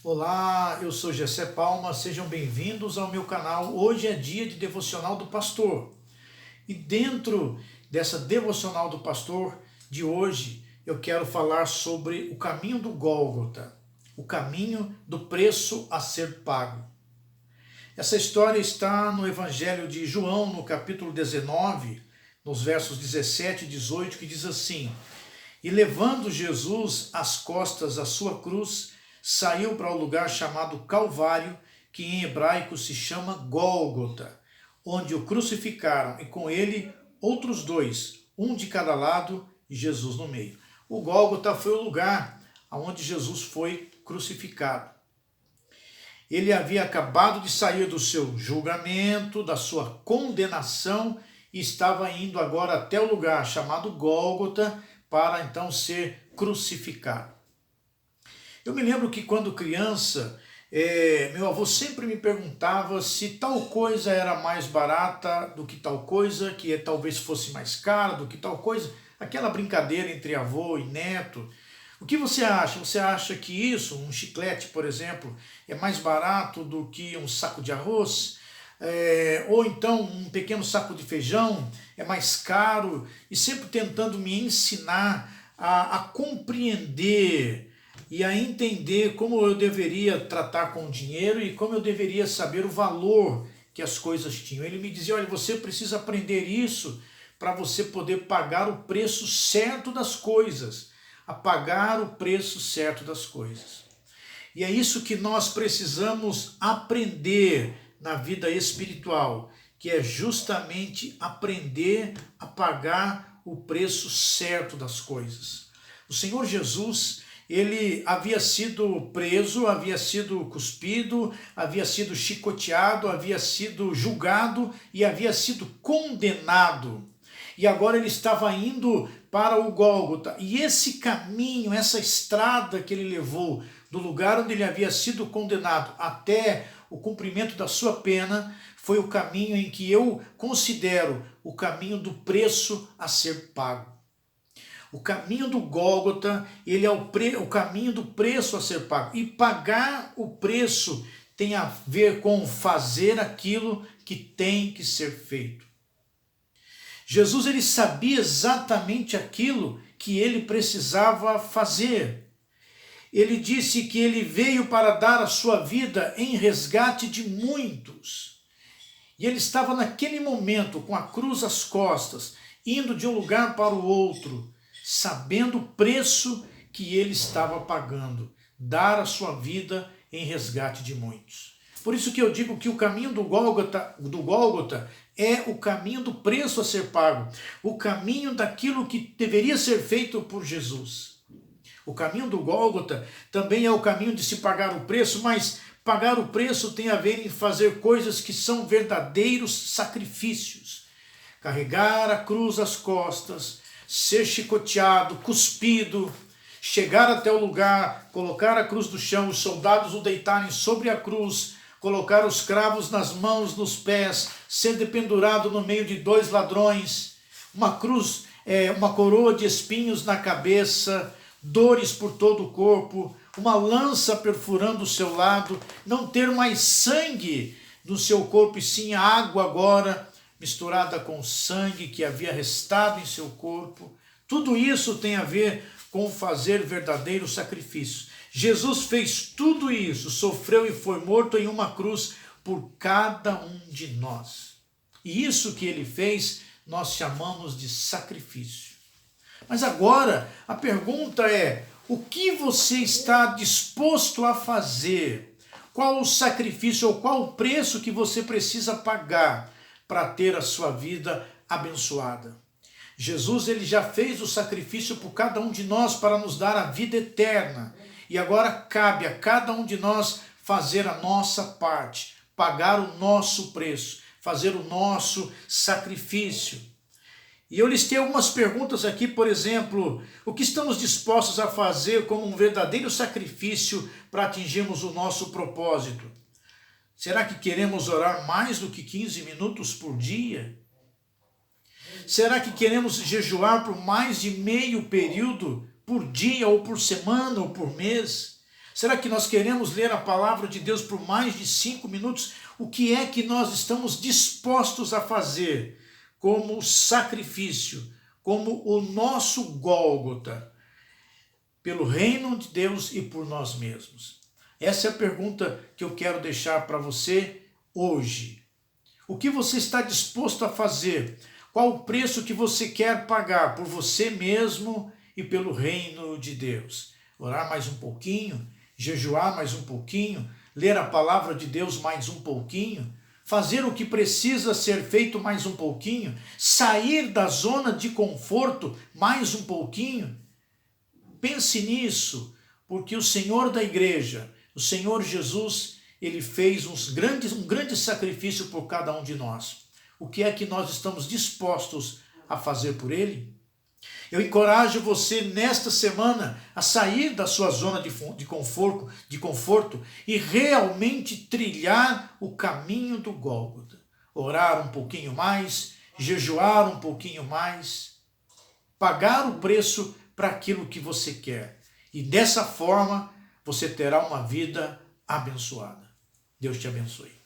Olá, eu sou Gessé Palma, sejam bem-vindos ao meu canal. Hoje é dia de Devocional do Pastor. E dentro dessa Devocional do Pastor de hoje, eu quero falar sobre o caminho do Gólgota, o caminho do preço a ser pago. Essa história está no Evangelho de João, no capítulo 19, nos versos 17 e 18, que diz assim: E levando Jesus às costas a sua cruz, saiu para o lugar chamado Calvário, que em hebraico se chama Gólgota, onde o crucificaram, e com ele outros dois, um de cada lado e Jesus no meio. O Gólgota foi o lugar onde Jesus foi crucificado. Ele havia acabado de sair do seu julgamento, da sua condenação, e estava indo agora até o lugar chamado Gólgota para então ser crucificado. Eu me lembro que quando criança, meu avô sempre me perguntava se tal coisa era mais barata do que tal coisa, que talvez fosse mais cara do que tal coisa, aquela brincadeira entre avô e neto. O que você acha? Você acha que isso, um chiclete, por exemplo, é mais barato do que um saco de arroz? Ou então um pequeno saco de feijão é mais caro? E sempre tentando me ensinar a compreender e a entender como eu deveria tratar com o dinheiro e como eu deveria saber o valor que as coisas tinham. Ele me dizia, olha, você precisa aprender isso para você poder pagar o preço certo das coisas, a pagar o preço certo das coisas. E é isso que nós precisamos aprender na vida espiritual, que é justamente aprender a pagar o preço certo das coisas. O Senhor Jesus, ele havia sido preso, havia sido cuspido, havia sido chicoteado, havia sido julgado e havia sido condenado. E agora ele estava indo para o Gólgota. E esse caminho, essa estrada que ele levou do lugar onde ele havia sido condenado até o cumprimento da sua pena, foi o caminho em que eu considero o caminho do preço a ser pago. O caminho do Gólgota, ele é o caminho do preço a ser pago. E pagar o preço tem a ver com fazer aquilo que tem que ser feito. Jesus, ele sabia exatamente aquilo que ele precisava fazer. Ele disse que ele veio para dar a sua vida em resgate de muitos. E ele estava naquele momento com a cruz às costas, indo de um lugar para o outro, sabendo o preço que ele estava pagando, dar a sua vida em resgate de muitos. Por isso que eu digo que o caminho do Gólgota é o caminho do preço a ser pago, o caminho daquilo que deveria ser feito por Jesus. O caminho do Gólgota também é o caminho de se pagar o preço, mas pagar o preço tem a ver em fazer coisas que são verdadeiros sacrifícios. Carregar a cruz às costas, ser chicoteado, cuspido, chegar até o lugar, colocar a cruz no chão, os soldados o deitarem sobre a cruz, colocar os cravos nas mãos, nos pés, ser dependurado no meio de dois ladrões, uma cruz, uma coroa de espinhos na cabeça, dores por todo o corpo, uma lança perfurando o seu lado, não ter mais sangue no seu corpo e sim a água agora, misturada com sangue que havia restado em seu corpo. Tudo isso tem a ver com fazer verdadeiro sacrifício. Jesus fez tudo isso, sofreu e foi morto em uma cruz por cada um de nós. E isso que ele fez, nós chamamos de sacrifício. Mas agora, a pergunta é, o que você está disposto a fazer? Qual o sacrifício ou qual o preço que você precisa pagar para ter a sua vida abençoada? Jesus, ele já fez o sacrifício por cada um de nós para nos dar a vida eterna. E agora cabe a cada um de nós fazer a nossa parte, pagar o nosso preço, fazer o nosso sacrifício. E eu listei algumas perguntas aqui, por exemplo, o que estamos dispostos a fazer como um verdadeiro sacrifício para atingirmos o nosso propósito? Será que queremos orar mais do que 15 minutos por dia? Será que queremos jejuar por mais de meio período por dia ou por semana ou por mês? Será que nós queremos ler a palavra de Deus por mais de 5 minutos? O que é que nós estamos dispostos a fazer como sacrifício, como o nosso Gólgota, pelo reino de Deus e por nós mesmos? Essa é a pergunta que eu quero deixar para você hoje. O que você está disposto a fazer? Qual o preço que você quer pagar por você mesmo e pelo reino de Deus? Orar mais um pouquinho, jejuar mais um pouquinho, ler a palavra de Deus mais um pouquinho, fazer o que precisa ser feito mais um pouquinho, sair da zona de conforto mais um pouquinho. Pense nisso, porque o Senhor da igreja, o Senhor Jesus, ele fez um grande sacrifício por cada um de nós. O que é que nós estamos dispostos a fazer por ele? Eu encorajo você nesta semana a sair da sua zona de conforto e realmente trilhar o caminho do Gólgota. Orar um pouquinho mais, jejuar um pouquinho mais, pagar o preço para aquilo que você quer. E dessa forma você terá uma vida abençoada. Deus te abençoe.